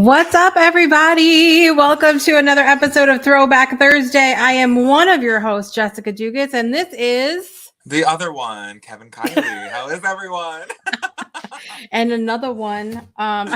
What's up, everybody? Welcome to another episode of Throwback Thursday. I am one of your hosts, Jessica Dugas, and this is the other one, Kevin Kiley. How is everyone? And another one. I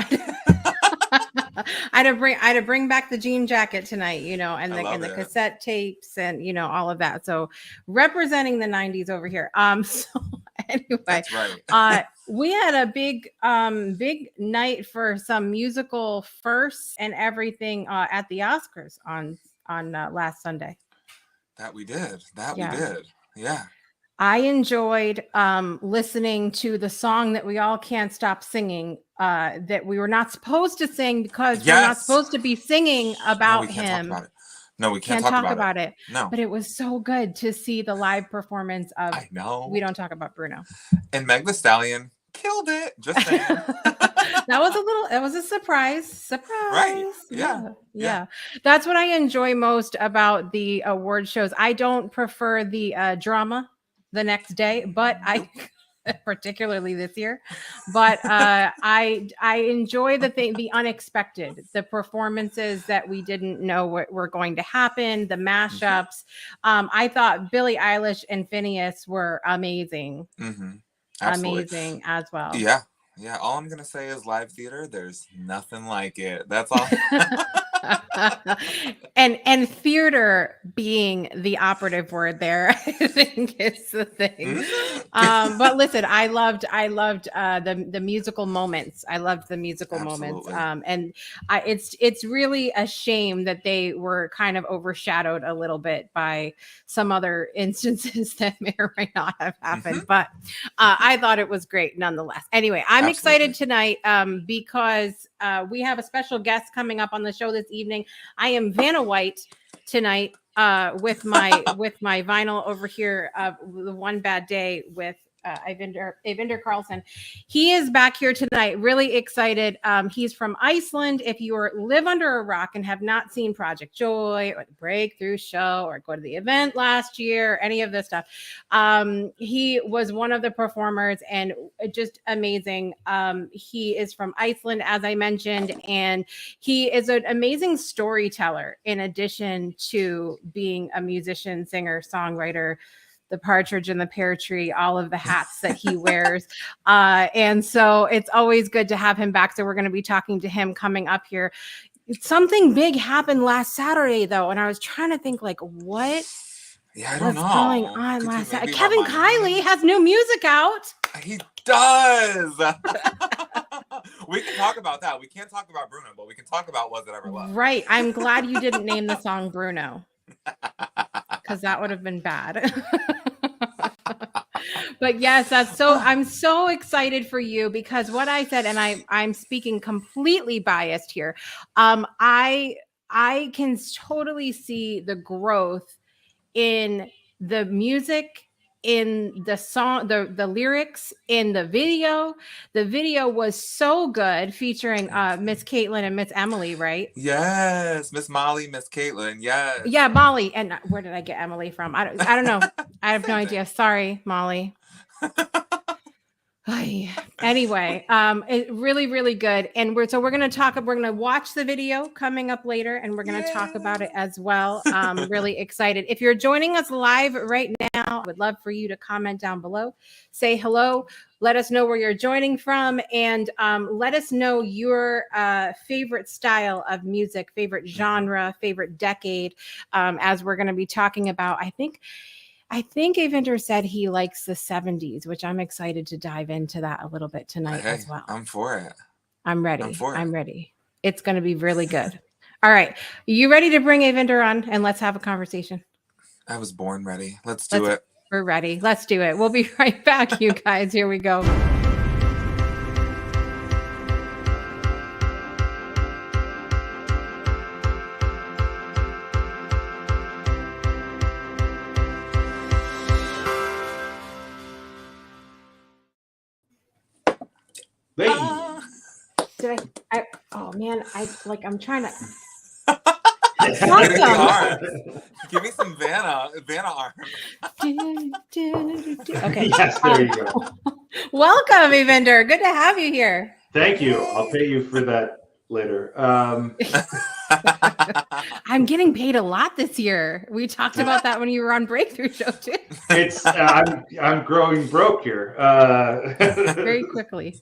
had to bring back the jean jacket tonight, and the cassette tapes and all of that. So representing the 90s over here. So anyway, that's right. We had a big night for some musical firsts and everything at the Oscars on last Sunday. That we did. We did. Yeah. I enjoyed listening to the song that we all can't stop singing that we were not supposed to sing because we're not supposed to be singing about him. No, we can't talk about it. No. But it was so good to see the live performance of I know. We Don't Talk About Bruno. And Meg Thee Stallion killed it. Just saying. It was a surprise. Right. Yeah. That's what I enjoy most about the award shows. I don't prefer the drama the next day, but I particularly this year, but I enjoy the unexpected, the performances that we didn't know what were going to happen, the mashups. I thought Billie Eilish and Phineas were amazing. Amazing as well. Yeah. All I'm gonna say is live theater, there's nothing like it. That's all. and theater being the operative word there, I think is the thing. But listen, I loved the musical moments. I loved the musical moments. And it's really a shame that they were kind of overshadowed a little bit by some other instances that may or may not have happened. But I thought it was great nonetheless. Anyway, I'm excited tonight because we have a special guest coming up on the show this evening. I am Vanna White tonight with my vinyl over here of The One Bad Day with Eyvindur Karlsson. He is back here tonight. Really excited. He's from Iceland. If you live under a rock and have not seen Project Joy or the Breakthrough Show or go to the event last year, any of this stuff, he was one of the performers and just amazing. He is from Iceland, as I mentioned, and he is an amazing storyteller in addition to being a musician, singer, songwriter, the partridge in the pear tree, all of the hats that he wears. And so it's always good to have him back. So we're going to be talking to him coming up here. Something big happened last Saturday, though. And I was trying to think, what was going on last Saturday? Kevin Kiley has new music out. He does. We can talk about that. We can't talk about Bruno, but we can talk about Was It Ever Love. Right. I'm glad you didn't name the song Bruno, because that would have been bad. But yes, I'm so excited for you because what I said, and I'm speaking completely biased here. I can totally see the growth in the music, in the song, the lyrics, in the video. The video was so good, featuring Miss Caitlin and Miss Emily, right? Yes, Miss Molly, Miss Caitlin. Yes. Yeah, Molly. And where did I get Emily from? I don't know. I have no idea. Sorry, Molly. Anyway, it really, really good. And we're going to watch the video coming up later, and we're going to talk about it as well. Really excited. If you're joining us live right now, I would love for you to comment down below, say hello, let us know where you're joining from, and let us know your favorite style of music, favorite genre, favorite decade, as we're going to be talking about, I think Eyvindur said he likes the 70s, which I'm excited to dive into that a little bit tonight as well. I'm for it. I'm ready. I'm ready. It's going to be really good. All right. You ready to bring Eyvindur on and let's have a conversation? I was born ready. Let's do it. We're ready. Let's do it. We'll be right back, you guys. Here we go. I'm trying to. Awesome. Give me some Vanna arm. Okay. Yes, there you go. Welcome, Eyvindur. Good to have you here. Thank you. I'll pay you for that later. I'm getting paid a lot this year. We talked about that when you were on Breakthrough Show too. It's I'm growing broke here. Very quickly.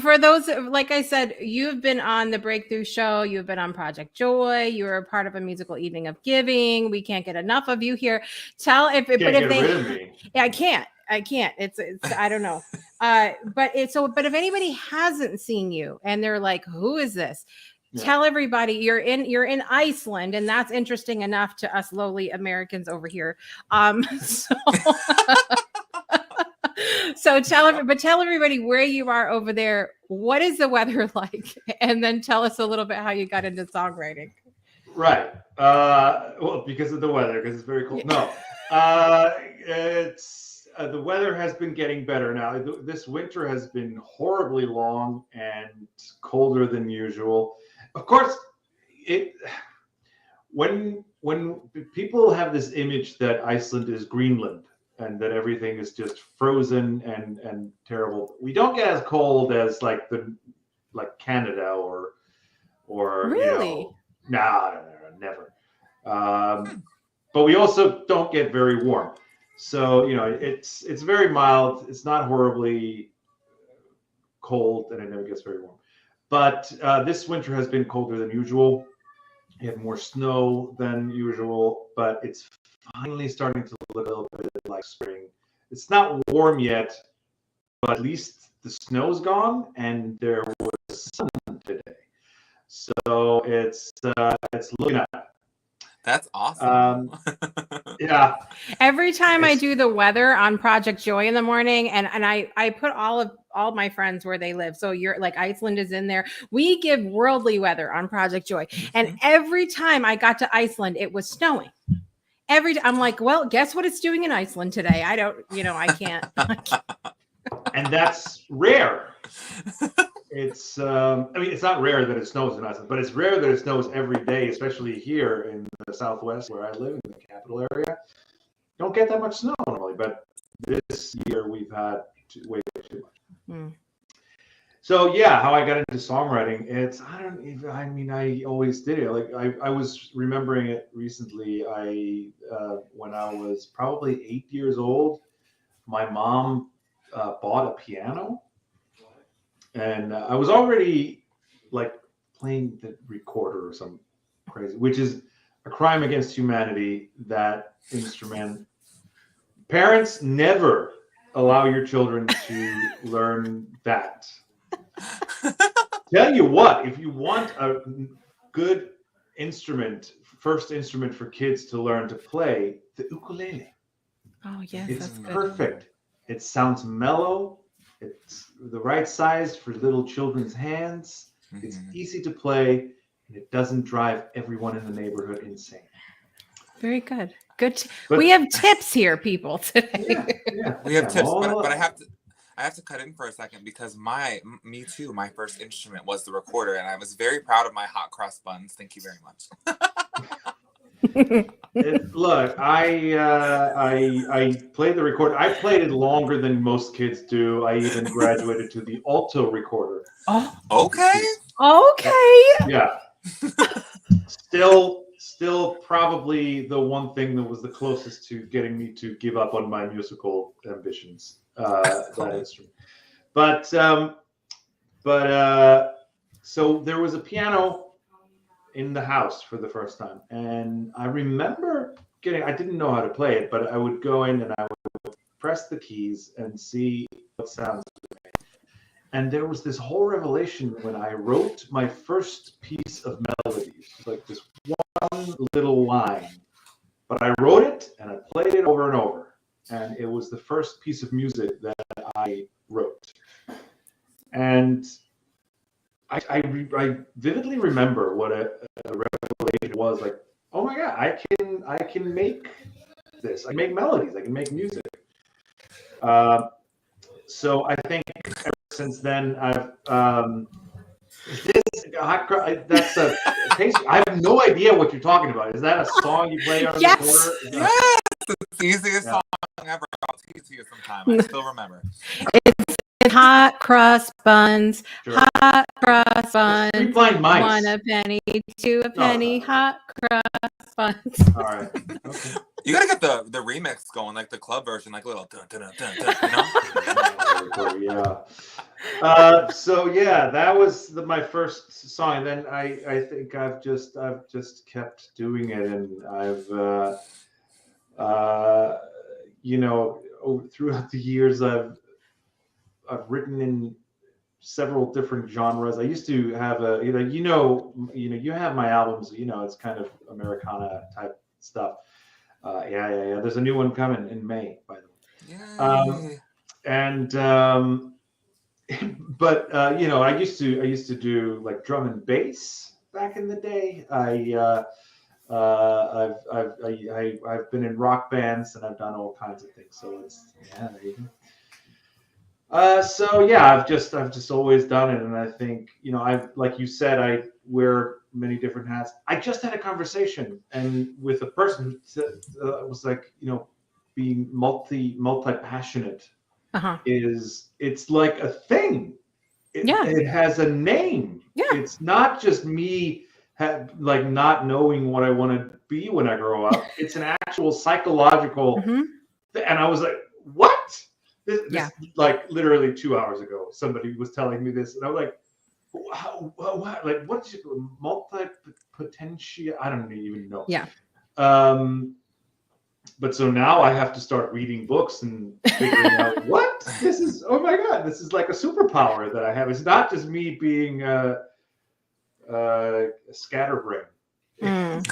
For those, like I said, you've been on the Breakthrough Show. You've been on Project Joy. You were a part of a musical evening of giving. We can't get enough of you here. Tell if Can't but get if they, rid of me. yeah, I can't. It's I don't know. But if anybody hasn't seen you and they're like, who is this? Yeah. Tell everybody you're in Iceland, and that's interesting enough to us lowly Americans over here. So tell everybody where you are over there. What is the weather like? And then tell us a little bit how you got into songwriting. Right. Well, because of the weather, because it's very cold. No. It's the weather has been getting better now. This winter has been horribly long and colder than usual. Of course, when people have this image that Iceland is Greenland and that everything is just frozen and terrible, we don't get as cold as like Canada or really? No, never. But we also don't get very warm. So, it's very mild. It's not horribly cold, and it never gets very warm. But this winter has been colder than usual. We have more snow than usual, but it's finally starting to look a little bit like spring. It's not warm yet, but at least the snow's gone, and there was sun today. So it's looking up. That's awesome. Yeah. Every time I do the weather on Project Joy in the morning, and I put all my friends where they live. So you're like Iceland is in there. We give worldly weather on Project Joy. And every time I got to Iceland, it was snowing. I'm like, well, guess what it's doing in Iceland today? I don't, I can't. And that's rare. It's it's not rare that it snows in Iceland, but it's rare that it snows every day, especially here in the Southwest where I live in the capital area. Don't get that much snow normally, but this year we've had way too much. So yeah, how I got into songwriting, I always did it. Like I was remembering it recently. When I was probably 8 years old, my mom bought a piano. And I was already like playing the recorder or some crazy, which is a crime against humanity, that instrument. Parents, never allow your children to learn that. Tell you what, if you want a good instrument, first instrument for kids to learn to play, the ukulele. Oh, yes, it's that's good. Perfect. It sounds mellow. It's the right size for little children's hands. It's easy to play, and it doesn't drive everyone in the neighborhood insane. Very good. Good. We have tips here, people, today. Yeah. We have tips, but I have to cut in for a second because my first instrument was the recorder, and I was very proud of my hot cross buns. Thank you very much. Look, I played the recorder. I played it longer than most kids do. I even graduated to the alto recorder. Oh, okay. Yeah. Still probably the one thing that was the closest to getting me to give up on my musical ambitions. That instrument. But so there was a piano in the house for the first time, and I remember I didn't know how to play it, but I would go in and I would press the keys and see what sounds would make. And there was this whole revelation when I wrote my first piece of melodies, like this one little line, but I wrote it and I played it over and over, and it was the first piece of music that I wrote. And I vividly remember what a revelation was. Like, oh my God, I can make this. I can make melodies. I can make music. So I think ever since then I've that's a case. I have no idea what you're talking about. Is that a song you play on the recorder? Yes, it's the easiest song ever. I'll tease you sometime. I still remember. hot cross buns, Sure. hot cross That's buns. Three Blind Mice. 1 a penny, 2 a penny, hot cross buns. All right. Okay. You gotta get the remix going, like the club version, like little dun dun dun dun, you know? Yeah. So yeah, that was my first song, and then I think I've just kept doing it, and I've throughout the years I've written in several different genres. I used to have you have my albums, it's kind of Americana type stuff. Yeah. There's a new one coming in May, by the way. But I used to do like drum and bass back in the day. I've been in rock bands, and I've done all kinds of things. So there you go. So yeah, I've just always done it, and I think like you said, I wear many different hats. I just had a conversation with a person who was like, being multi passionate it's like a thing. It has a name. Yeah. It's not just me like not knowing what I want to be when I grow up. It's an actual psychological and I was like, what? This like literally 2 hours ago, somebody was telling me this, and I was like, what? Like, what's multi-potential? I don't even know. Yeah. But so now I have to start reading books and figuring out what this is. Oh my God, this is like a superpower that I have. It's not just me being scatterbrain. And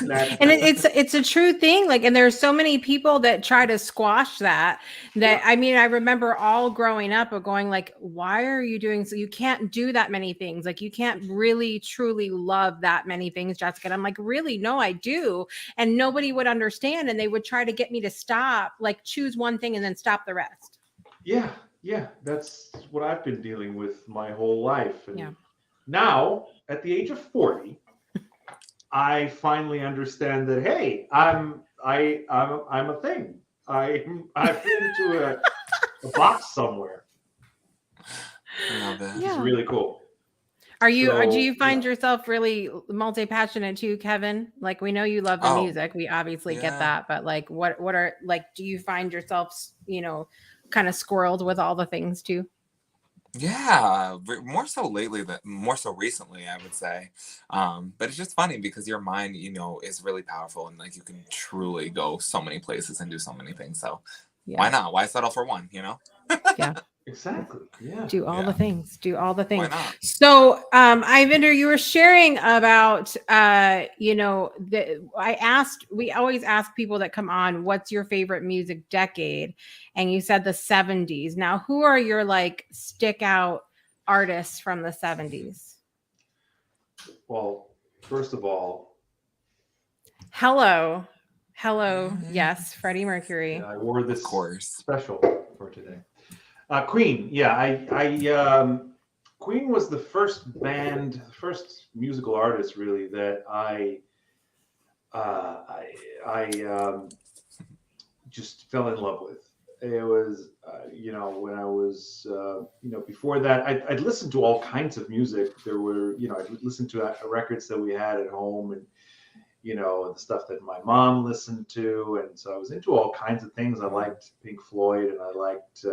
it's a true thing. Like, and there's so many people that try to squash that. I mean, I remember all growing up of going like, why are you doing so? You can't do that many things. Like, you can't really truly love that many things, Jessica. And I'm like, really? No, I do. And nobody would understand. And they would try to get me to stop, like choose one thing and then stop the rest. Yeah. That's what I've been dealing with my whole life. And now at the age of 40, I finally understand that, hey, I'm a thing. I fit into a box somewhere. I love that. It's really cool. Do you find yourself really multi-passionate too, Kevin? Like, we know you love the music. We obviously get that, but like, what are, like, do you find yourself, kind of squirreled with all the things too? Yeah, more so recently, I would say. But it's just funny because your mind, is really powerful, and like you can truly go so many places and do so many things. So why not? Why settle for one, Yeah. Exactly. Yeah. Do all the things. Why not? So, Eyvindur, you were sharing about, we always ask people that come on, what's your favorite music decade? And you said the 70s. Now, who are your like stick out artists from the 70s? Well, first of all, Hello. Yes. Freddie Mercury. I wore this course special for today. Queen, Queen was the first musical artist really that I just fell in love with. It was, when I was, before that, I'd listened to all kinds of music. There were, I'd listened to records that we had at home, and the stuff that my mom listened to, and so I was into all kinds of things. I liked Pink Floyd, and I liked.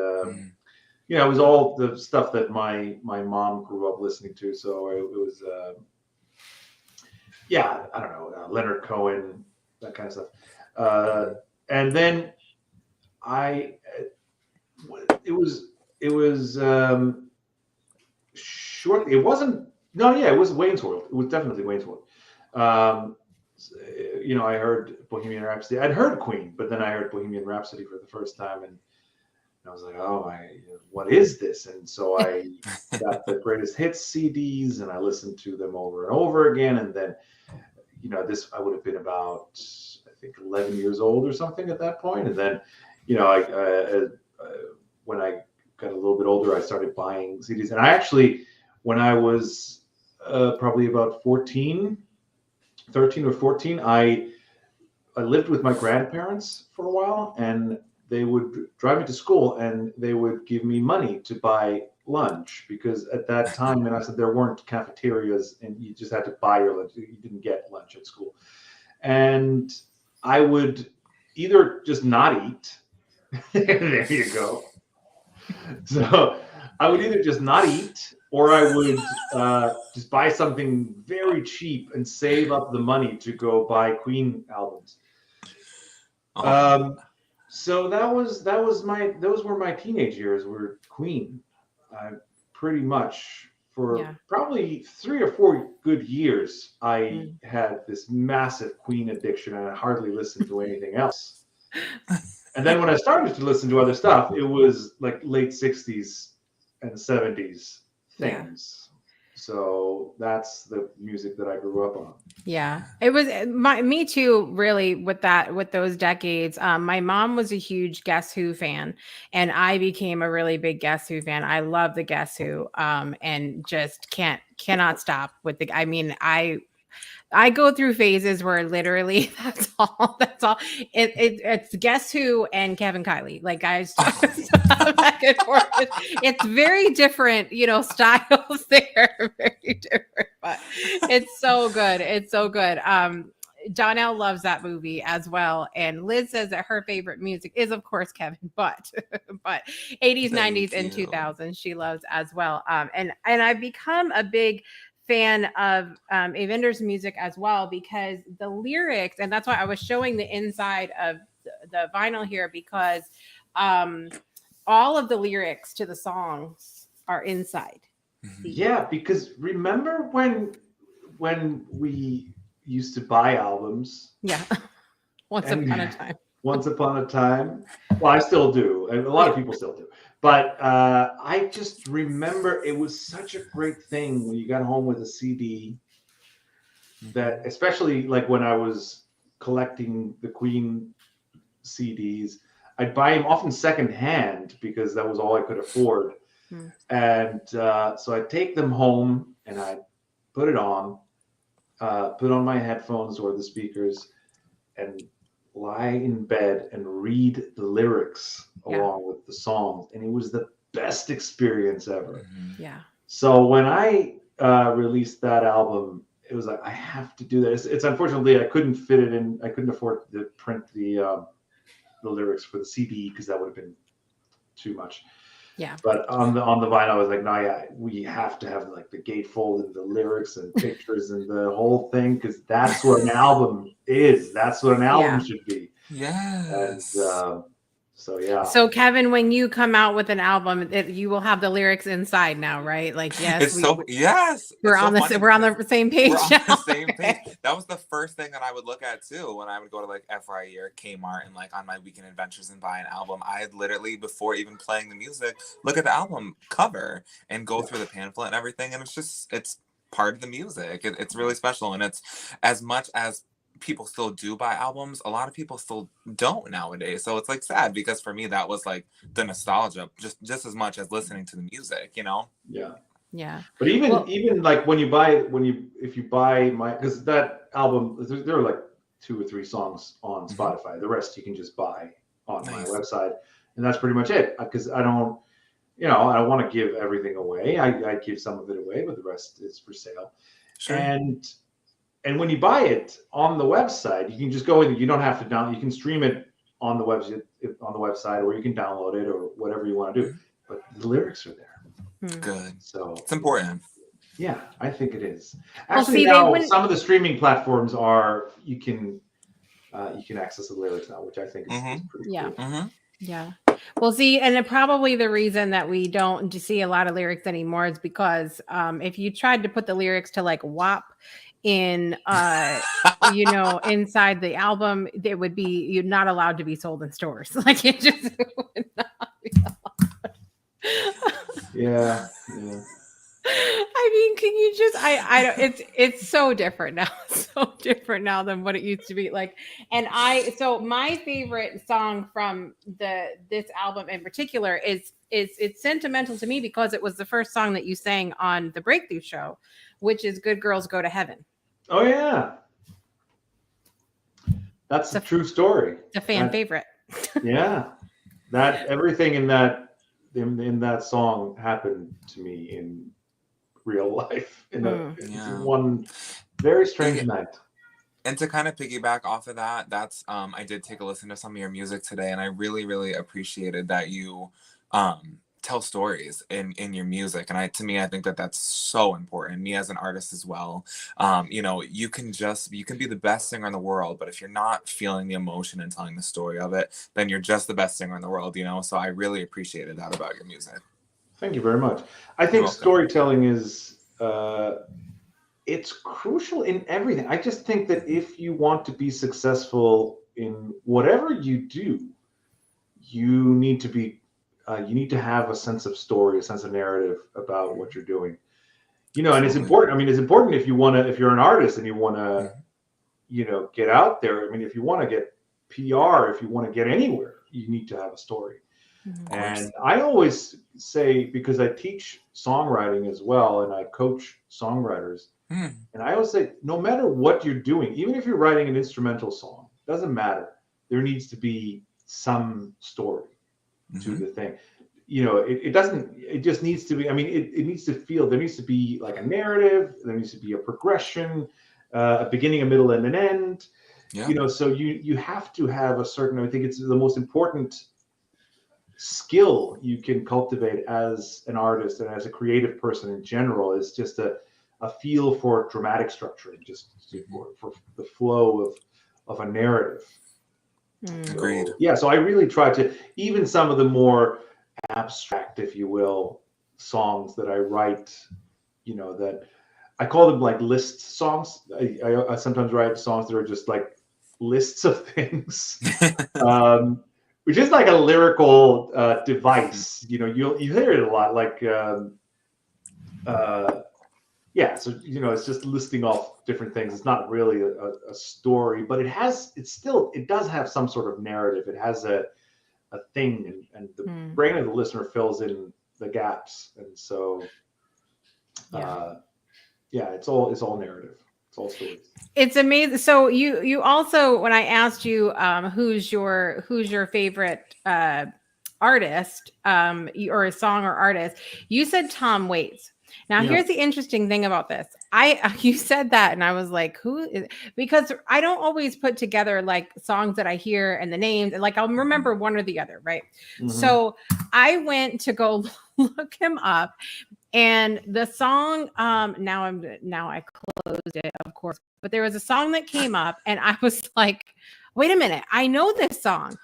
It was all the stuff that my mom grew up listening to. So it was, I don't know, Leonard Cohen, that kind of stuff. And then it was shortly. It wasn't. No, yeah, it was Wayne's World. It was definitely Wayne's World. I heard Bohemian Rhapsody. I'd heard Queen, but then I heard Bohemian Rhapsody for the first time, and I was like, what is this? And so I got the greatest hits CDs, and I listened to them over and over again. And then, I would have been about, I think, 11 years old or something at that point. And then, when I got a little bit older, I started buying CDs. And I actually, when I was probably about 13 or 14, I lived with my grandparents for a while, and they would drive me to school, and they would give me money to buy lunch because at that time, and I said there weren't cafeterias and you just had to buy your lunch. You didn't get lunch at school. And I would either just not eat. There you go. So I would either just not eat or I would just buy something very cheap and save up the money to go buy Queen albums. So those were my teenage years. Were Queen, pretty much for probably 3 or 4 good years. I had this massive Queen addiction, and I hardly listened to anything else. And then when I started to listen to other stuff, it was like late 60s and 70s things. So that's the music that I grew up on. Yeah, it was me too, really, with those decades. My mom was a huge Guess Who fan, and I became a really big Guess Who fan. I love the Guess Who, and just cannot stop with the. I mean, I go through phases where literally that's all. It's Guess Who and Kevin Kiley. Like guys just back and forth. It's very different, styles there. Very different, but it's so good. It's so good. Donnell loves that movie as well. And Liz says that her favorite music is, of course, Kevin, but 80s, 90s, and 2000s she loves as well. And I've become a big fan of Eyvindur's music as well, because the lyrics, and that's why I was showing the inside of the vinyl here, because all of the lyrics to the songs are inside. Yeah, because remember when we used to buy albums? Yeah. Once upon a time. Once upon a time. Well, I still do, and a lot of people still do. But I just remember it was such a great thing when you got home with a CD, that especially like when I was collecting the Queen CDs, I'd buy them often secondhand because that was all I could afford. And so I'd take them home and I'd put it on, put on my headphones or the speakers, and lie in bed and read the lyrics along with the songs, and it was the best experience ever. Yeah. So when I released that album, it was like I have to do that. It's unfortunately I couldn't fit it in. I couldn't afford to print the lyrics for the CD because that would have been too much. Yeah. But on the vinyl, I was like, no, yeah, we have to have like the gatefold and the lyrics and pictures and the whole thing, because that's what an album is. That's what an album should be. Yes. And so yeah. So Kevin, when you come out with an album, you will have the lyrics inside now, right? Like, yes, we're on the same page. We're on the same page. That was the first thing that I would look at too when I would go to like FYE or Kmart and like on my weekend adventures and buy an album. I'd literally, before even playing the music, look at the album cover and go through the pamphlet and everything. And it's part of the music. It's really special. And it's, as much as people still do buy albums, a lot of people still don't nowadays. So it's like sad, because for me that was like the nostalgia just as much as listening to the music, Yeah. But even like if you buy my, because that album, there are like 2 or 3 songs on Spotify. The rest you can just buy on my website, and that's pretty much it, because I don't want to give everything away. I give some of it away, but the rest is for sale. Sure. And when you buy it on the website, you can just go in. You don't have to download. You can stream it on the website, or you can download it, or whatever you want to do. But the lyrics are there. Good. So it's important. Yeah, I think it is. Actually, now some of the streaming platforms are you can access the lyrics now, which I think is pretty cool. Yeah. Well, see, and probably the reason that we don't see a lot of lyrics anymore is because if you tried to put the lyrics to like WAP in inside the album, you're not allowed to be sold in stores. Like it just would not be allowed. Yeah. I mean, can you just I don't, it's so different now. So different now than what it used to be like. And so my favorite song from this album in particular is it's sentimental to me because it was the first song that you sang on the Breakthrough show, which is Good Girls Go to Heaven. Oh yeah. That's a true story. It's a fan favorite. Yeah. That everything in that in that song happened to me in real life in one very strange night. And to kind of piggyback off of that, that's I did take a listen to some of your music today, and I really, really appreciated that you tell stories in your music. And to me, I think that that's so important. Me as an artist as well, you know, you can be the best singer in the world, but if you're not feeling the emotion and telling the story of it, then you're just the best singer in the world, you know. So I really appreciated that about your music. Thank you very much. I think storytelling is it's crucial in everything. I just think that if you want to be successful in whatever you do, you need to have a sense of story, a sense of narrative about what you're doing. You know, and it's important. I mean, it's important if you're an artist and you want to, you know, get out there. I mean, if you want to get PR, if you want to get anywhere, you need to have a story. And I always say, because I teach songwriting as well, and I coach songwriters, and I always say, no matter what you're doing, even if you're writing an instrumental song, doesn't matter. There needs to be some story to the thing. You know, it just needs to be, I mean, it needs to feel, there needs to be like a narrative, there needs to be a progression, a beginning, a middle, and an end. You know, so you have to have a certain, I think it's the most important skill you can cultivate as an artist and as a creative person in general, is just a feel for dramatic structure, just for the flow of a narrative. Agreed. So, so I really try to, even some of the more abstract, if you will, songs that I write, you know, that I call them like list songs. I sometimes write songs that are just like lists of things. Which is like a lyrical device, you know. You hear it a lot, like so you know, it's just listing off different things. It's not really a story, but it does have some sort of narrative. It has a thing, and the brain of the listener fills in the gaps, and so it's all narrative. It's all stories. It's amazing. So you also, when I asked you who's your favorite artist or a song or artist, you said Tom Waits. Now here's the interesting thing about this. You said that and I was like, who is, because I don't always put together like songs that I hear and the names, and like I'll remember one or the other, right? So I went to go look him up. And the song, now I closed it, of course, but there was a song that came up and I was like, wait a minute, I know this song.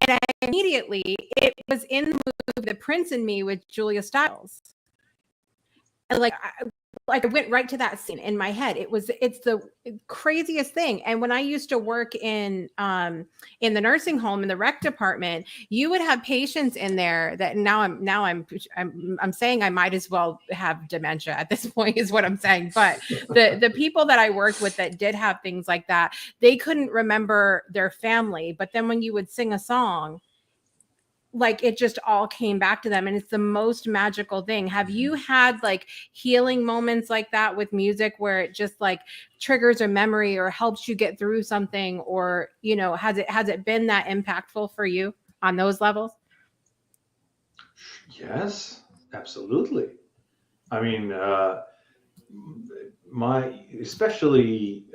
And immediately it was in the movie The Prince and Me with Julia Stiles. And I went right to that scene in my head. It's the craziest thing. And when I used to work in the nursing home in the rec department, you would have patients in there that now I'm saying I might as well have dementia at this point is what I'm saying. But the people that I worked with that did have things like that, they couldn't remember their family. But then when you would sing a song, like it just all came back to them, and it's the most magical thing. Have you had like healing moments like that with music where it just like triggers a memory or helps you get through something, or you know, has it been that impactful for you on those levels? Yes, absolutely. I mean, especially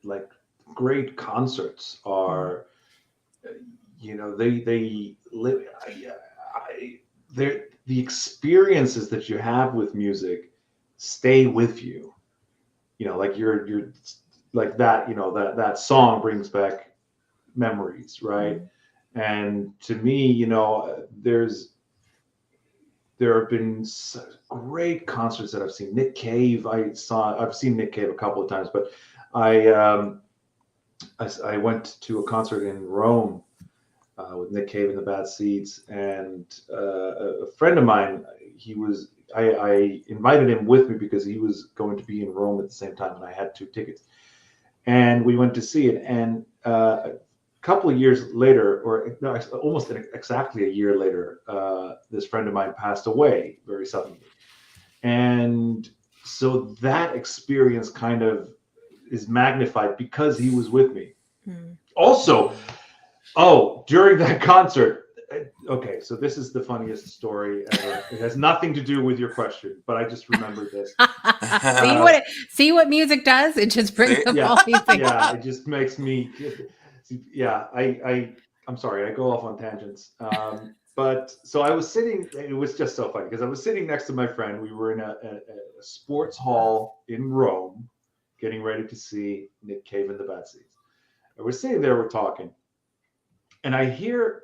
like great concerts are, you know, they live. The experiences that you have with music stay with you. You know, like you're like that. You know, that song brings back memories, right? And to me, you know, there have been great concerts that I've seen. Nick Cave, I've seen Nick Cave a couple of times, but I went to a concert in Rome with Nick Cave and the Bad Seeds, and a friend of mine, I invited him with me because he was going to be in Rome at the same time, and I had 2 tickets, and we went to see it. And a couple of years later, or no, almost exactly a year later, this friend of mine passed away very suddenly, and so that experience kind of is magnified because he was with me. Also, during that concert, Okay, so this is the funniest story ever. It has nothing to do with your question, but I just remembered this. See what music does? It just brings up all these things. Yeah, it just makes me. Yeah, I'm sorry, I go off on tangents. But so I was sitting. It was just so funny because I was sitting next to my friend. We were in a sports hall in Rome, getting ready to see Nick Cave and the Bad Seeds. And we're sitting there, we're talking, and I hear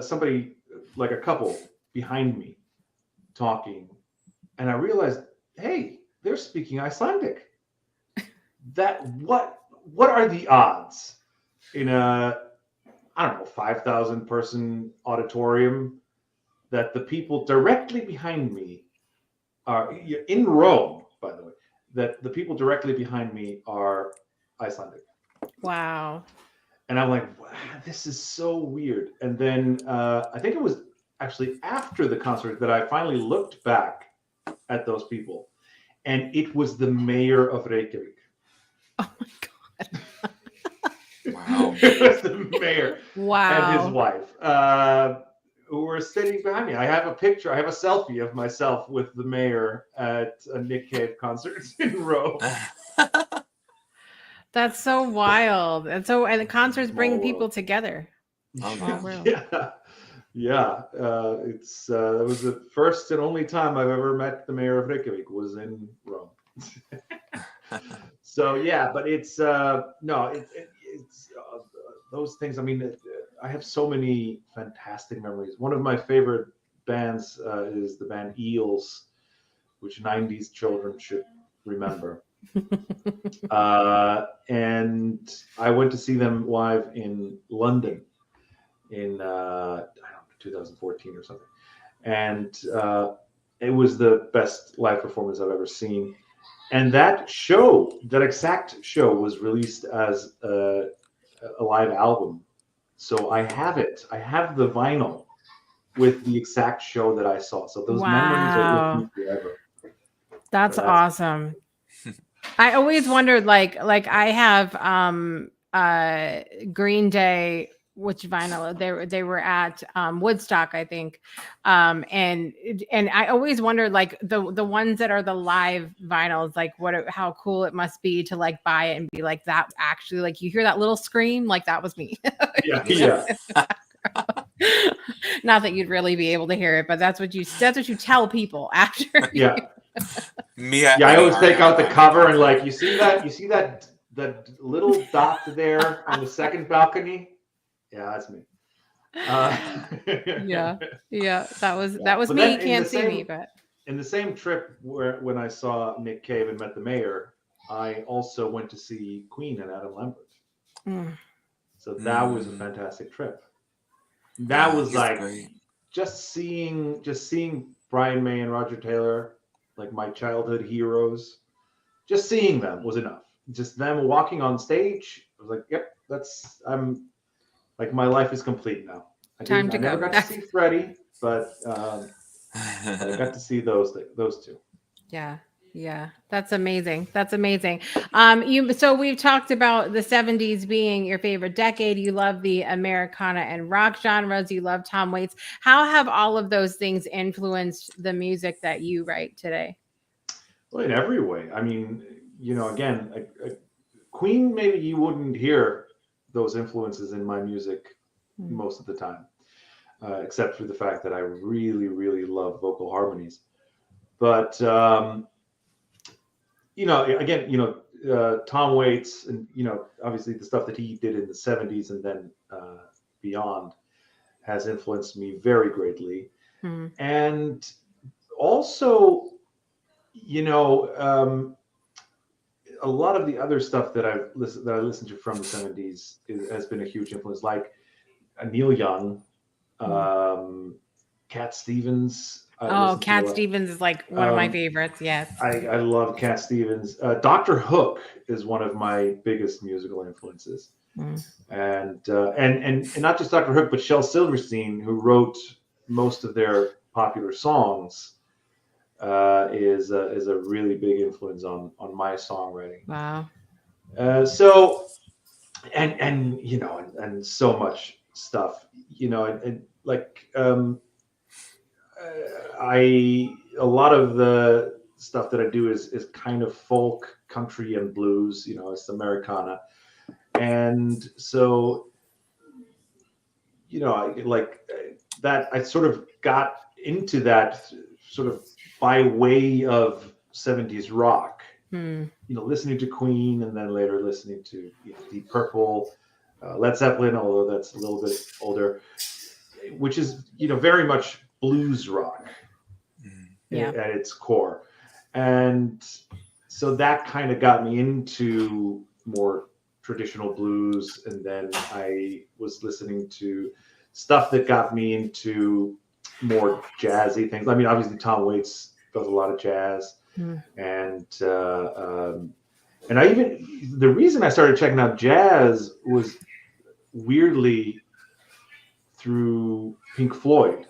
somebody, like a couple behind me, talking, and I realized, hey, they're speaking Icelandic. What are the odds in a, I don't know, 5,000 person auditorium that the people directly behind me are in Rome, by the way, that the people directly behind me are Icelandic. Wow. And I'm like, wow, this is so weird. And then I think it was actually after the concert that I finally looked back at those people, and it was the mayor of Reykjavik. Oh my God. Wow. It was the mayor Wow. and his wife who were sitting behind me. I have a picture, I have a selfie of myself with the mayor at a Nick Cave concert in Rome. That's so wild. And the concerts bring people together. Oh, Yeah. It's it was the first and only time I've ever met the mayor of Reykjavik was in Rome. So yeah, but it's no, it's those things. I mean, I have so many fantastic memories. One of my favorite bands is the band Eels, which 90s children should remember. And I went to see them live in London in I don't know, 2014 or something, and it was the best live performance I've ever seen. And that exact show was released as a live album. So I have it. I have the vinyl with the exact show that I saw. So those memories are with me forever. That's awesome. I always wondered, like I have Green Day, which vinyl they were at Woodstock, I think, and I always wondered, like the ones that are the live vinyls, like how cool it must be to like buy it and be like, that actually, like you hear that little scream, like that was me. Yeah. Not that you'd really be able to hear it, but that's what you tell people after. Yeah. I always take out the cover and like, you see that little dot there on the second balcony? Yeah, that's me. Yeah, that was me. You can't see me, but in the same trip when I saw Nick Cave and met the mayor, I also went to see Queen and Adam Lambert. So that was a fantastic trip. That was like great. just seeing Brian May and Roger Taylor, like my childhood heroes. Just seeing them was enough. Just them walking on stage, I was like, yep, I'm like, my life is complete now. I never got to see Freddie, but I got to see those two. Yeah, that's amazing. So we've talked about the 70s being your favorite decade. You love the Americana and rock genres. You love Tom Waits. How have all of those things influenced the music that you write today? Well, in every way. I mean, again, Queen, maybe you wouldn't hear those influences in my music most of the time, except for the fact that I really, really love vocal harmonies. But again, Tom Waits, and obviously the stuff that he did in the 70s and then beyond has influenced me very greatly. And also, a lot of the other stuff that I listened to from the 70s has been a huge influence, like Neil Young, Cat Stevens. Cat Stevens is like one of my favorites. Yes, I love Cat Stevens. Dr. Hook is one of my biggest musical influences, and not just Dr. Hook, but Shel Silverstein, who wrote most of their popular songs, is a really big influence on my songwriting. Wow. So, and so much stuff, and like a lot of the stuff that I do is kind of folk, country, and blues. You know, it's Americana, and so you know, I sort of got into that sort of by way of 70s rock. You know, listening to Queen, and then later listening to Deep Purple, Led Zeppelin, although that's a little bit older, which is very much blues rock at its core. And so that kind of got me into more traditional blues, and then I was listening to stuff that got me into more jazzy things. I mean, obviously Tom Waits does a lot of jazz, and I even, the reason I started checking out jazz was weirdly through Pink Floyd,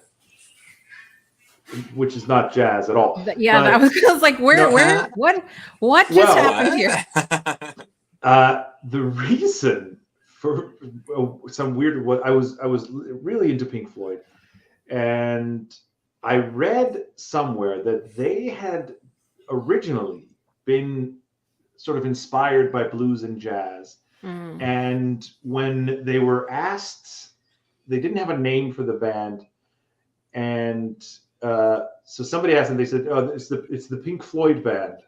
which is not jazz at all. Yeah, I was like, where, what just happened here? The reason for some weird, I was really into Pink Floyd, and I read somewhere that they had originally been sort of inspired by blues and jazz. And when they were asked, they didn't have a name for the band, and so somebody asked them. They said, "Oh, it's the Pink Floyd band,"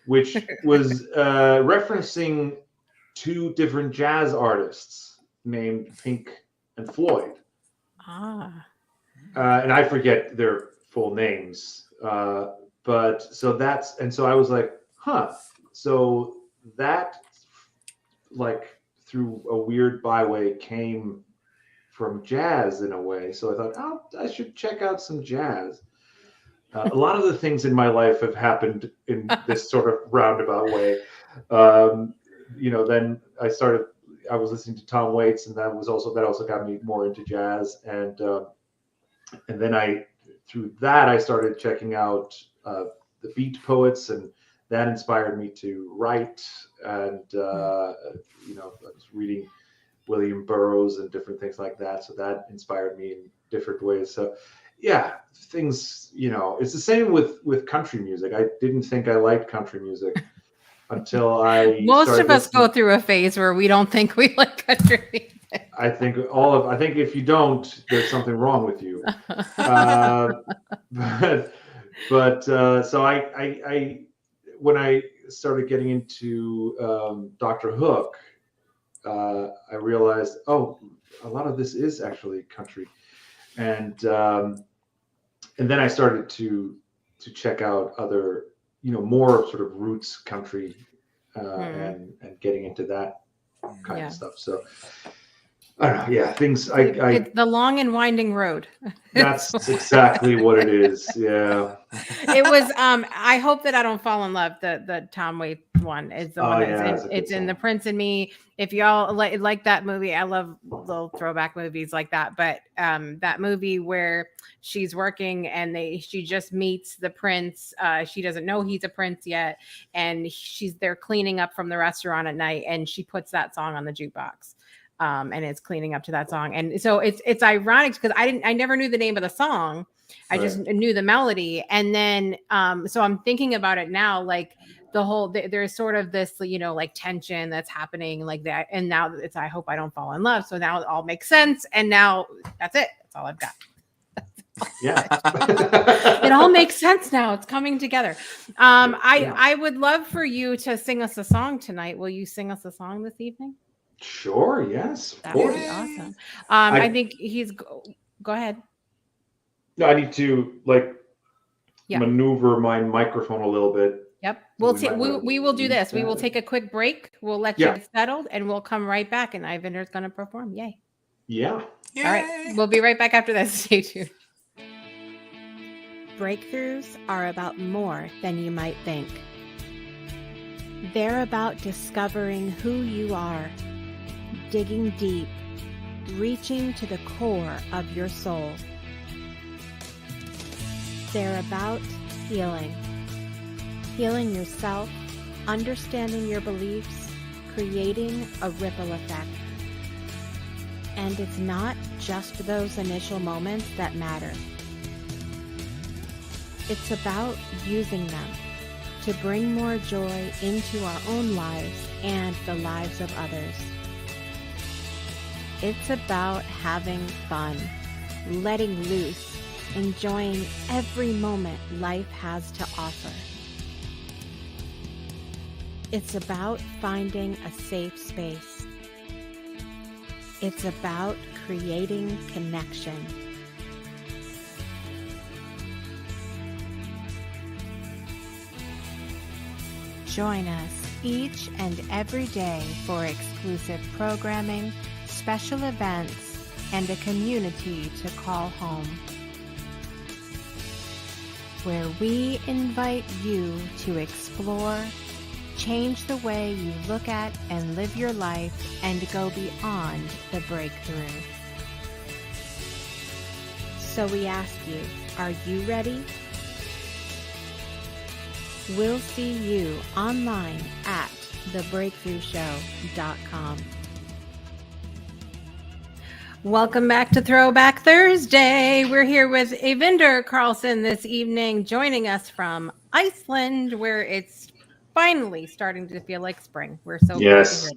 which was referencing two different jazz artists named Pink and Floyd. And I forget their full names, but so I was like, huh. So that, like, through a weird byway, came from jazz in a way. So I thought, oh, I should check out some jazz. A lot of the things in my life have happened in this sort of roundabout way. Then I was listening to Tom Waits, and that also got me more into jazz. And then through that, I started checking out the Beat Poets, and that inspired me to write. And I was reading William Burroughs and different things like that. So that inspired me in different ways. So yeah, things, it's the same with country music. I didn't think I liked country music until most of us go through a phase where we don't think we like country music. I think if you don't, there's something wrong with you. So I when I started getting into Dr. Hook, I realized, a lot of this is actually country, and then I started to check out other, more sort of roots country, and getting into that kind of stuff. So I don't know. Yeah, things. It's the long and winding road. That's exactly what it is. Yeah. It was. I hope that I don't fall in love. The Tom Waits one is the one that's it's in The Prince and Me. If y'all like that movie, I love little throwback movies like that. But that movie where she's working and she just meets the prince. She doesn't know he's a prince yet, and they're cleaning up from the restaurant at night, and she puts that song on the jukebox. And it's cleaning up to that song. And so it's ironic because I never knew the name of the song. I just knew the melody. And then, so I'm thinking about it now, like the whole, there's sort of this, like tension that's happening like that. And now it's, I hope I don't fall in love. So now it all makes sense. And now that's it. That's all I've got. Yeah. It all makes sense now. It's coming together. I would love for you to sing us a song tonight. Will you sing us a song this evening? Sure. Yes. That would be awesome. I think go ahead. No, I need to maneuver my microphone a little bit. Yep. We will do this. We will take a quick break. We'll let you get settled, and we'll come right back. And Eyvindur's going to perform. Yay. Yeah. Yay. All right. We'll be right back after this. Stay tuned. Breakthroughs are about more than you might think. They're about discovering who you are, digging deep, reaching to the core of your soul. They're about healing yourself, understanding your beliefs, creating a ripple effect. And it's not just those initial moments that matter. It's about using them to bring more joy into our own lives and the lives of others. It's about having fun, letting loose, enjoying every moment life has to offer. It's about finding a safe space. It's about creating connection. Join us each and every day for exclusive programming, special events, and a community to call home, where we invite you to explore, change the way you look at and live your life, and go beyond the breakthrough. So we ask you, are you ready? We'll see you online at thebreakthroughshow.com. Welcome back to Throwback Thursday. We're here with Eyvindur Karlsson this evening, joining us from Iceland, where it's finally starting to feel like spring. We're so glad to hear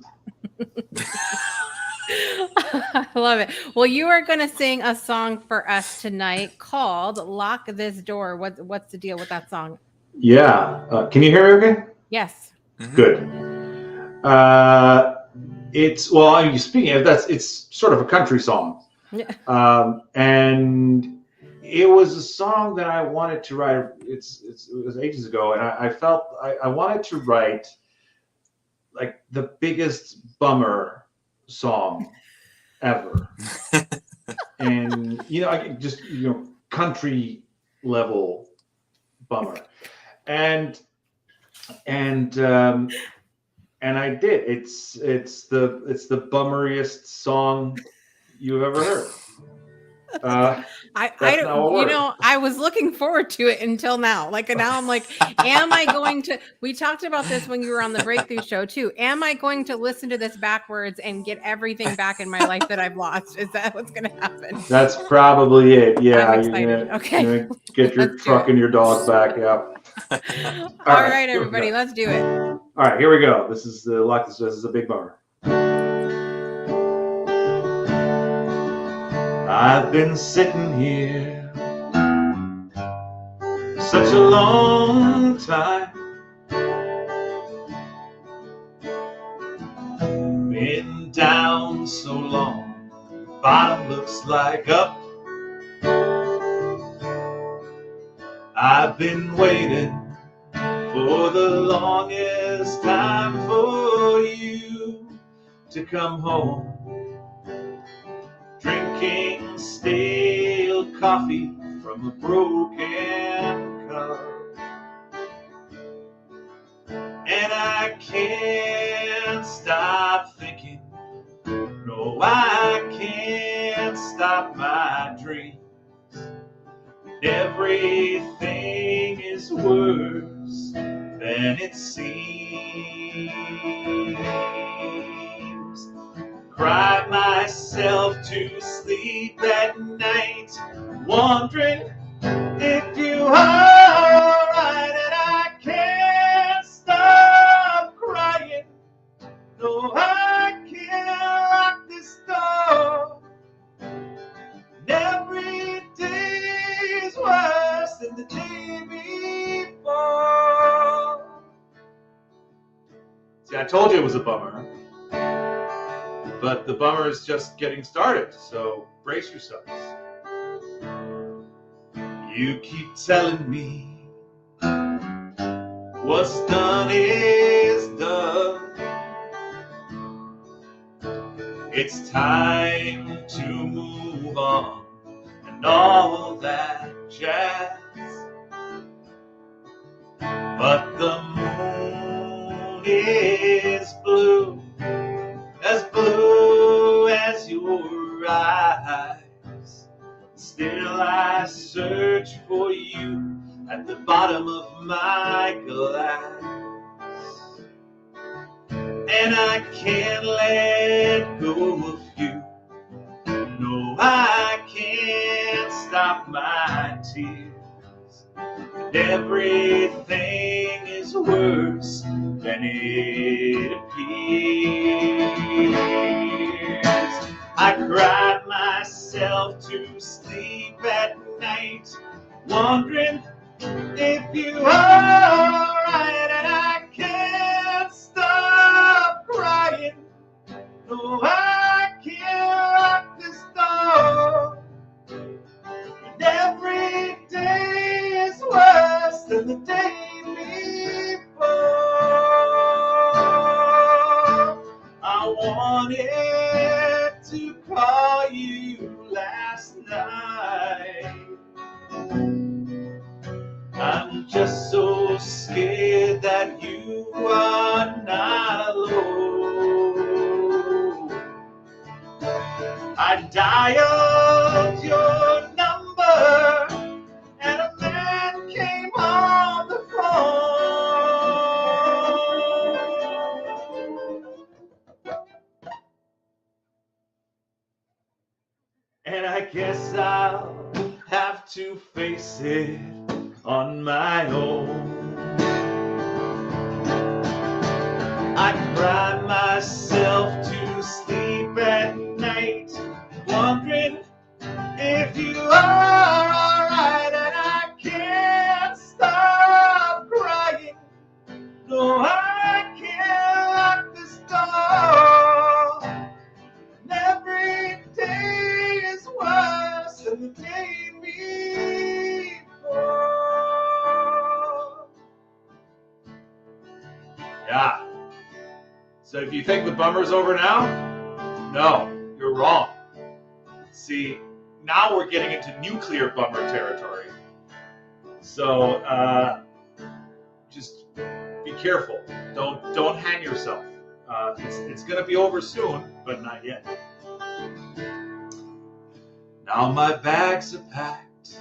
that. I love it. Well, you are going to sing a song for us tonight called Lock This Door. What's the deal with that song? Yeah. Can you hear me okay? Yes. Mhm. Good. Speaking of that, it's sort of a country song. Yeah. And it was a song that I wanted to write. It was ages ago, and I felt I wanted to write like the biggest bummer song ever. And I can just country level bummer. And I did. It's the bummeriest song you've ever heard. I was looking forward to it until now. Like now I'm like, am I going to, we talked about this when you were on the Breakthrough Show too. Am I going to listen to this backwards and get everything back in my life that I've lost? Is that what's going to happen? That's probably it. Yeah. I'm excited. Okay. Get your truck and your dog back. Yeah. All right, everybody, let's do it. All right, here we go. This is this is a big bummer. I've been sitting here such a long time, been down so long, bottom looks like up. I've been waiting for the longest time for you to come home, drinking stale coffee from a broken cup. And I can't stop thinking, no, I can't stop my dreams. Everything is worse than it seems. Cried myself to sleep at night, wondering if you are alright, and I can't stop crying. No, I can't lock this door. Every day is worse than the day before. See, I told you it was a bummer, but the bummer is just getting started, so brace yourselves. You keep telling me what's done is done. It's time to move on and all that jazz. But the moon is blue as your eyes. Still I search for you at the bottom of my glass. And I can't let go of you everything is worse than it appears. I cried myself to sleep at night, wondering if you are alright, and I can't stop crying. No, I can't lock this door. And every day is worse than the day before. I wanted to call you last night. I'm just so scared that you are not alone. I dialed your number and a man came on the phone. And I guess I'll have to face it on my own. I cry myself to sleep at night, wondering if you are alright, and I can't stop crying. No, I can't lock this door. And every day is worse than the day before. Yeah. So if you think the bummer's over now, no, you're wrong. See, now we're getting into nuclear bummer territory. So just be careful. Don't hang yourself. It's gonna be over soon, but not yet. Now my bags are packed.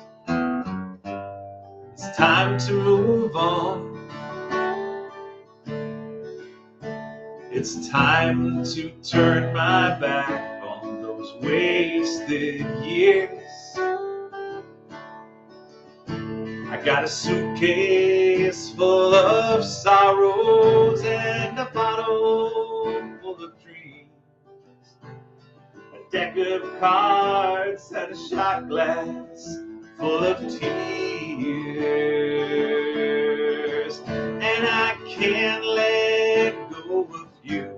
It's time to move on. It's time to turn my back on those wasted years. I got a suitcase full of sorrows and a bottle full of dreams, a deck of cards and a shot glass full of tears. And I can't let go of you.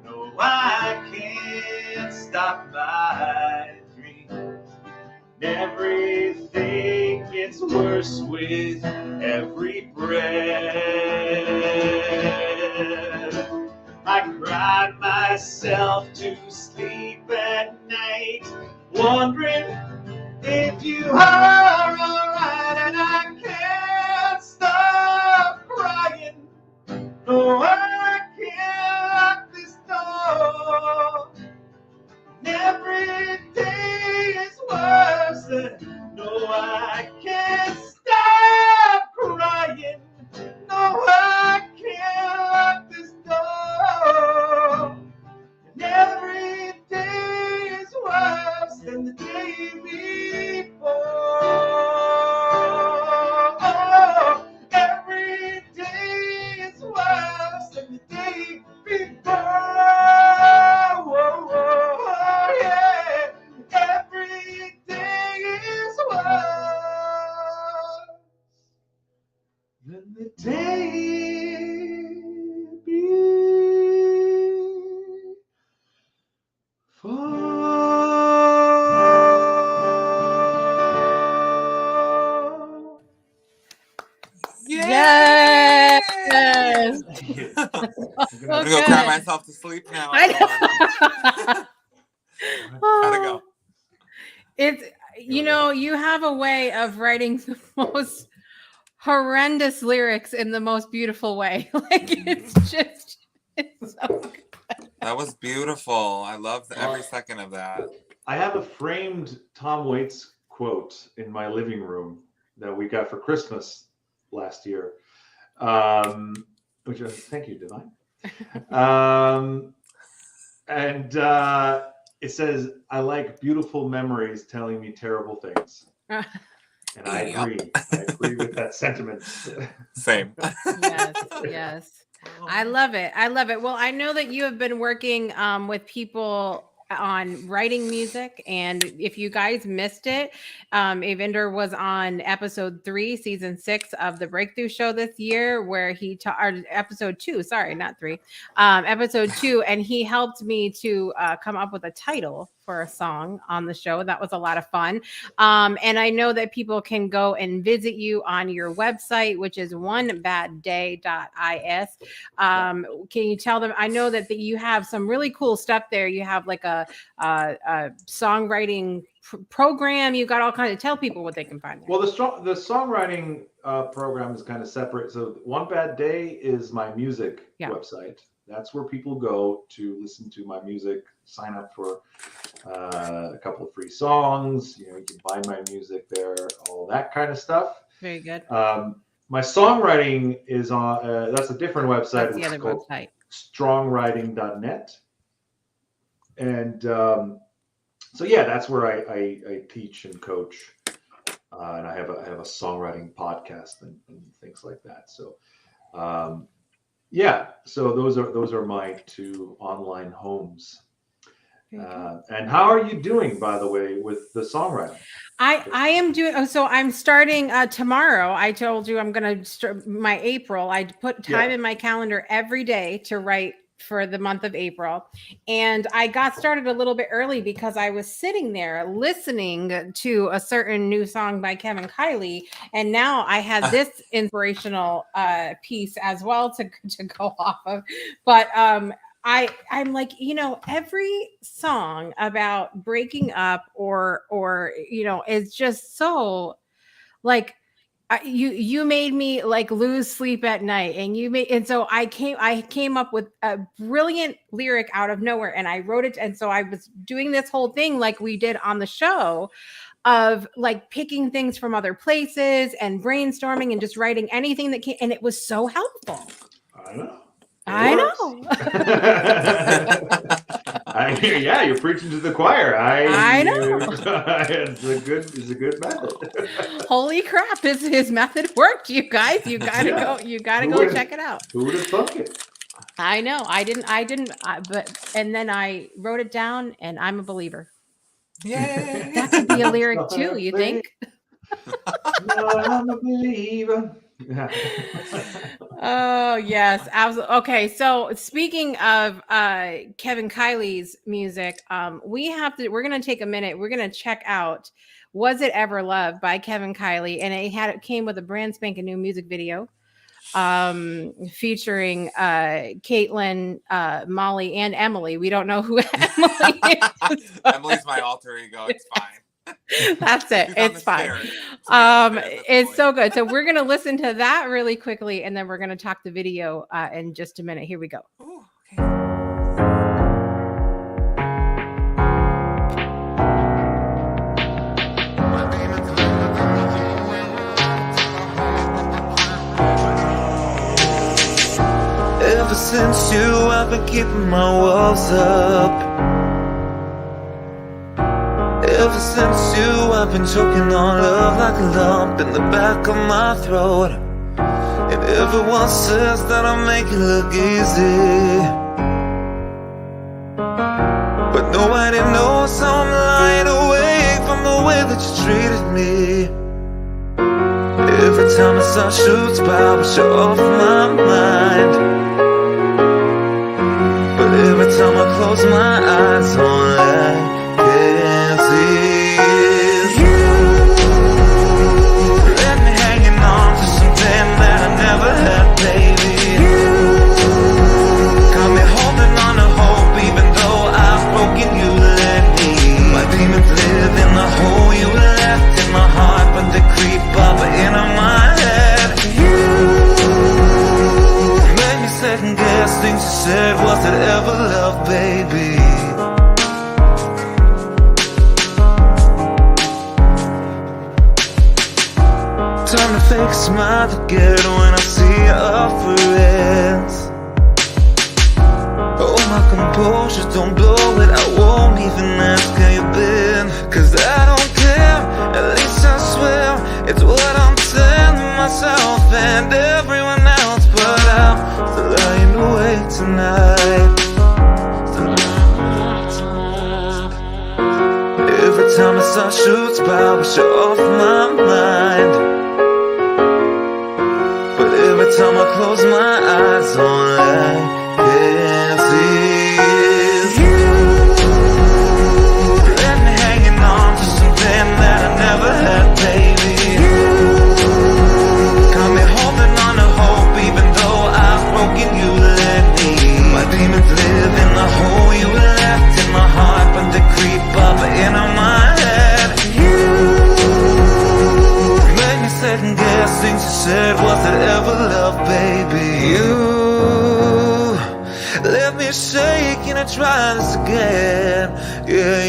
No, I can't stop my dreams. Everything gets worse with every breath. I cried myself to sleep at night, wondering if you are alright, and I can't stop crying. No, I can't lock this door. And every day is worse. No, I can't stop crying. No, I can't lock this door. And every day is worse than the day before. Every day is worse than the day before. Yeah. Every day is worse than the day before. Yes. I'm So gonna go cry good. myself to sleep now. I How'd it go? It's, you know, you have a way of writing the most horrendous lyrics in the most beautiful way. Like it's so good. That was beautiful. I loved every second of that. I have a framed Tom Waits quote in my living room that we got for Christmas last year. Which thank you, Divine. And it says, "I like beautiful memories telling me terrible things." And I agree. I agree with that sentiment. Same. Yes. I love it. I love it. Well, I know that you have been working with people on writing music, and if you guys missed it, Eyvindur was on episode 3, season 6 of the Breakthrough Show this year, where he or episode 2, sorry, not 3, episode 2, and he helped me to come up with a title for a song on the show. That was a lot of fun. And I know that people can go and visit you on your website, which is onebadday.is. Can you tell them? I know that you have some really cool stuff there. You have like a songwriting program. You got all kinds of, tell people what they can find there. Well, the songwriting program is kind of separate. So One Bad Day is my music website. That's where people go to listen to my music, sign up for a couple of free songs. You can buy my music there, all that kind of stuff. Very good. My songwriting is on, that's a different website. That's the other website. Strongwriting.net. And so, that's where I teach and coach. And I have a songwriting podcast and things like that. So, so those are my 2 online homes. And how are you doing, by the way, with the songwriting? I am doing, so I'm starting tomorrow. I told you I'm going to start my April. I put time in my calendar every day to write for the month of April. And I got started a little bit early because I was sitting there listening to a certain new song by Kevin Kiley. And now I had this inspirational piece as well to go off of. But I'm like, every song about breaking up or is just so like, you made me like lose sleep at night, and so I came up with a brilliant lyric out of nowhere, and I wrote it. And so I was doing this whole thing like we did on the show of like picking things from other places and brainstorming and just writing anything that came, and it was so helpful. I know. You're preaching to the choir. I know. It's a good method. Holy crap! His method worked, you guys. You gotta go. You gotta go check it out. Who would have thunk it? I know. I didn't. And then I wrote it down, and I'm a believer. Yay! That could be a lyric too. You think? No, I'm a believer. Oh yes, absolutely. Okay, so speaking of Kevin Kiley's music, we're gonna take a minute. We're gonna check out "Was It Ever Love" by Kevin Kiley, and it came with a brand spanking new music video featuring Caitlin, Molly, and Emily. We don't know who Emily is. Emily's my alter ego. It's fine. That's it. It's fine. It's so good. So we're going to listen to that really quickly, and then we're going to talk the video in just a minute. Here we go. Ooh, okay. Ever since you, I've been keeping my walls up. Ever since you, I've been choking on love like a lump in the back of my throat. And everyone says that I make it look easy, but nobody knows how I'm lying awake from the way that you treated me. Every time the sun shoots by, but you're off my mind. But every time I close my eyes, all I can see is you. Let me hanging on to something that I never had, baby. You got me holding on to hope, even though I've broken you. Let me. My demons live in the hole you left in my heart, but they creep up into my head. You made me second guess things you said. Was it ever love, baby? Time to fake a smile to get when I see our friends. Oh, my composure, don't blow it. I won't even ask how you've been, 'cause I don't care, at least I swear It's what I'm telling myself and everyone else, but I'm still lying awake tonight. Every time the sun shoots by, wish you're off my mind. But every time I close my eyes, all I can see is you. Let me hanging on to something that I never had, baby. You got me holding on to hope, even though I've broken you, let me. My demons live in the hole you left in my heart, but they creep up into my head. You made me second guess things you said. Was it ever love, baby? You let me shake and I try this again. Yeah,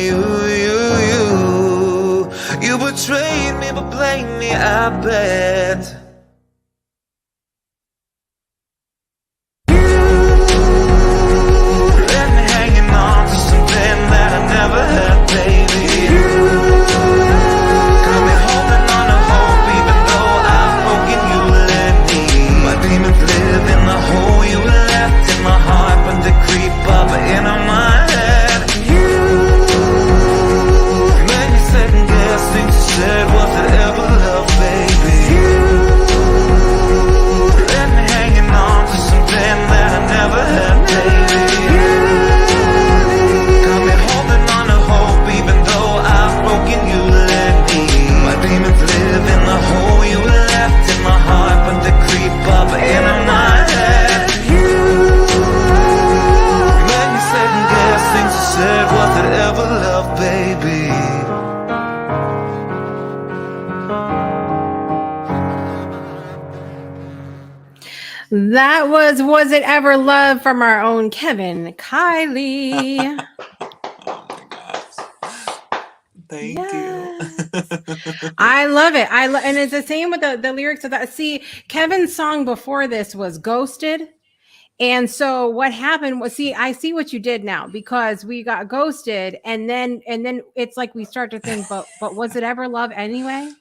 you betrayed me but blame me, I bet. Let me hanging on to something that I never had, baby. Got me holding on to hope, even though I've broken you, let me. My demons live in the hole you left in my heart, but they creep up into my head. You made me second guess things you said. Was it ever love, baby? Let me hanging on to something that I never had, baby. Got me holding on to hope, even though I've broken you, let me. My demons live in the hole you left in my heart, but they creep up into my head. You made me second guess things you said. Was it ever love, baby? That was it ever love from our own Kevin Kiley. Oh my gosh. Thank Yes. you. I love it. And it's the same with the lyrics of that. See, Kevin's song before this was Ghosted. And so what happened was, see, I see what you did now, because we got ghosted, and then it's like we start to think, but was it ever love anyway?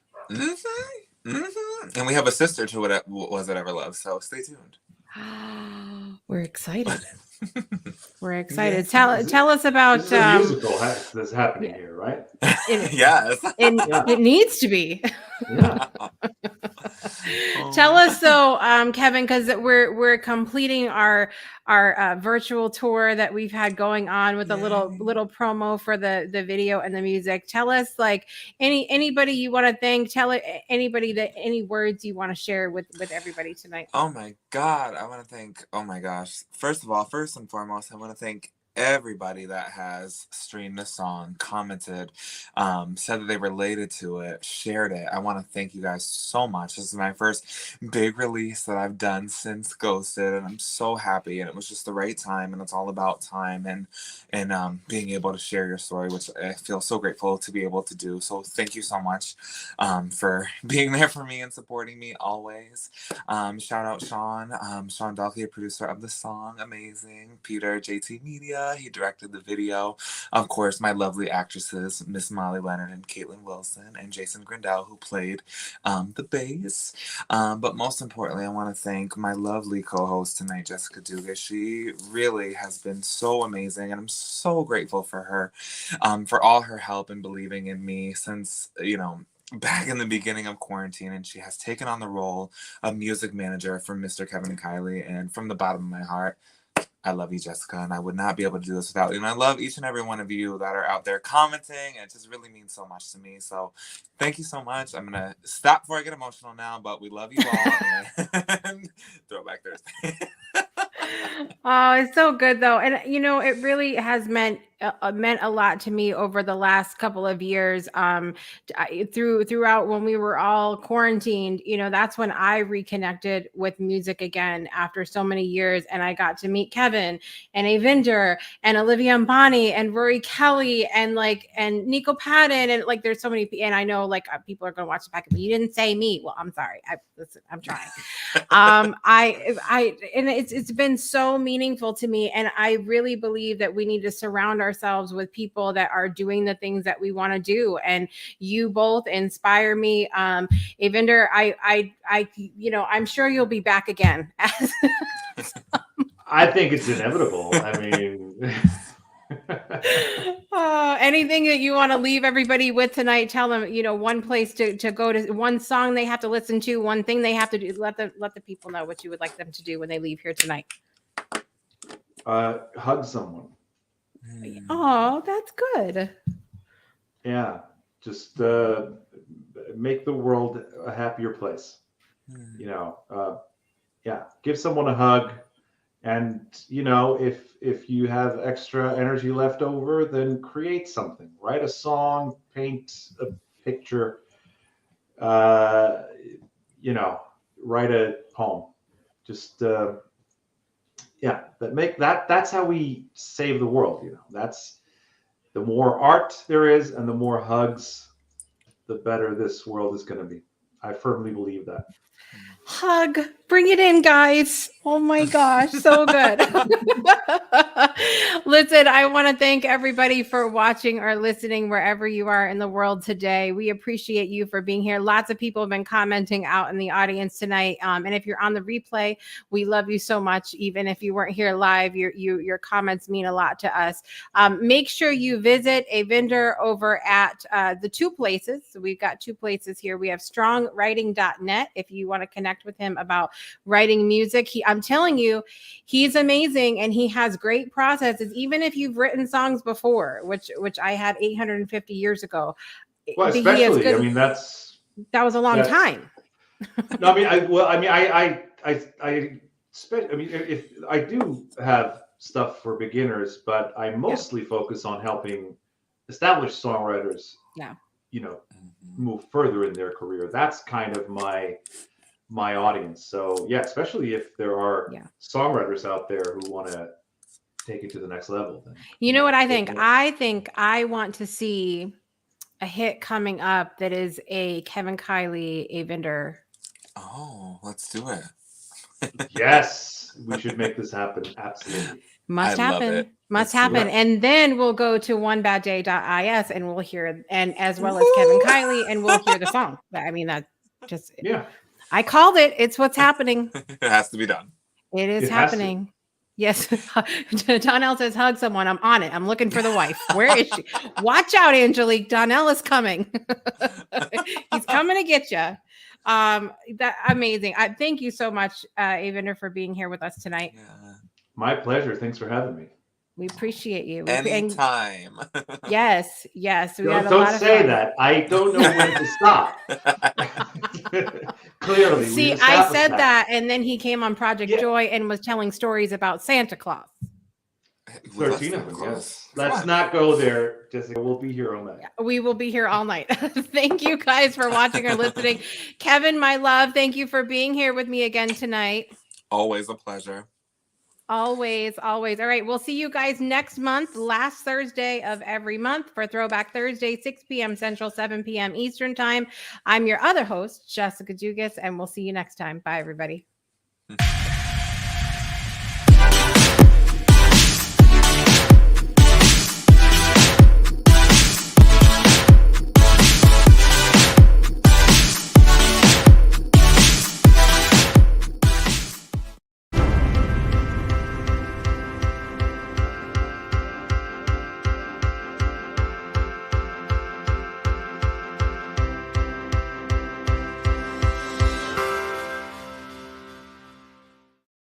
And we have a sister to what was it ever love, so stay tuned. We're excited. We're Yes. excited. Tell us about This is a musical that's happening here, right? Yes. It needs to be. Yeah. Tell us so, Kevin, because we're completing our virtual tour that we've had going on with a little promo for the video and the music. Tell us, like, anybody you want to thank. Tell anybody that any words you want to share with everybody tonight. Oh my God. I want to thank, oh my gosh. First and foremost, I want to thank everybody that has streamed the song, commented, said that they related to it, shared it. I want to thank you guys so much. This is my first big release that I've done since Ghosted, and I'm so happy, and it was just the right time, and it's all about time and being able to share your story, which I feel so grateful to be able to do. So thank you so much for being there for me and supporting me always. Shout out Sean Dalkey, a producer of the song, amazing. Peter, JT Media, he directed the video. Of course, my lovely actresses, Miss Molly Leonard and Caitlin Wilson, and Jason Grindell, who played the bass. But most importantly, I want to thank my lovely co-host tonight, Jessica Dugas. She really has been so amazing, and I'm so grateful for her, for all her help and believing in me since, back in the beginning of quarantine, and she has taken on the role of music manager for Mr. Kevin Kiley. And from the bottom of my heart, I love you, Jessica, and I would not be able to do this without you. And I love each and every one of you that are out there commenting. It just really means so much to me. So thank you so much. I'm going to stop before I get emotional now, but we love you all. And Throwback Thursday. Oh, it's so good though. And it really has meant a lot to me over the last couple of years. Throughout when we were all quarantined, that's when I reconnected with music again after so many years, and I got to meet Kevin and Eyvindur and Olivia Mbani and Rory Kelly and Nico Padden, and there's so many. And I know people are going to watch the back, but you didn't say me. Well, I'm sorry. I'm trying. And it's been so meaningful to me, and I really believe that we need to surround ourselves ourselves with people that are doing the things that we want to do. And you both inspire me. Eyvindur, I'm sure you'll be back again. I think it's inevitable. I mean, anything that you want to leave everybody with tonight? Tell them, one place to go to, one song they have to listen to, one thing they have to do. Let the people know what you would like them to do when they leave here tonight. hug someone. Oh, that's good. Yeah, just make the world a happier place. Yeah, give someone a hug. And if you have extra energy left over, then create something. Write a song, paint a picture, write a poem. Just that's how we save the world. That's the more art there is and the more hugs, the better this world is going to be. I firmly believe that. Hug, bring it in, guys. Oh my gosh, so good. Listen, I want to thank everybody for watching or listening wherever you are in the world today. We appreciate you for being here. Lots of people have been commenting out in the audience tonight. And if you're on the replay, we love you so much. Even if you weren't here live, your comments mean a lot to us. Make sure you visit Eyvindur over at the two places. So we've got two places here. We have strongwriting.net if you want to connect with him about writing music. I'm telling you, he's amazing, and he has great processes. Even if you've written songs before, which I had 850 years ago. Well, especially, that was a long time. No, if I do have stuff for beginners, but I mostly focus on helping established songwriters, move further in their career. That's kind of my audience. So yeah, especially if there are songwriters out there who want to take it to the next level. Then, what I think? I think I want to see a hit coming up that is a Kevin Kiley, Eyvindur. Oh, let's do it. Yes, we should make this happen. Absolutely. Must happen. And then we'll go to onebadday.is and we'll hear, and as well as Kevin Kiley, and we'll hear the song. I mean, that just, I called it. It's what's happening. It has to be done. It is happening. Yes. Donnell says, hug someone. I'm on it. I'm looking for the wife. Where is she? Watch out, Angelique. Donnell is coming. He's coming to get you. That amazing. Thank you so much, Eyvindur, for being here with us tonight. Yeah. My pleasure. Thanks for having me. We appreciate you. Anytime. Yes. We had a lot don't of say fun. that. I don't know when to stop. Clearly. See, I said that, and then he came on Project Joy and was telling stories about Santa Claus. 13 of them, yes. Let's not go there, Jessica. We'll be here all night. We will be here all night. Thank you guys for watching or listening. Kevin, my love, thank you for being here with me again tonight. Always a pleasure. Always. All right. We'll see you guys next month, last Thursday of every month for Throwback Thursday, 6 p.m. Central, 7 p.m. Eastern Time. I'm your other host, Jessica Dugas, and we'll see you next time. Bye, everybody.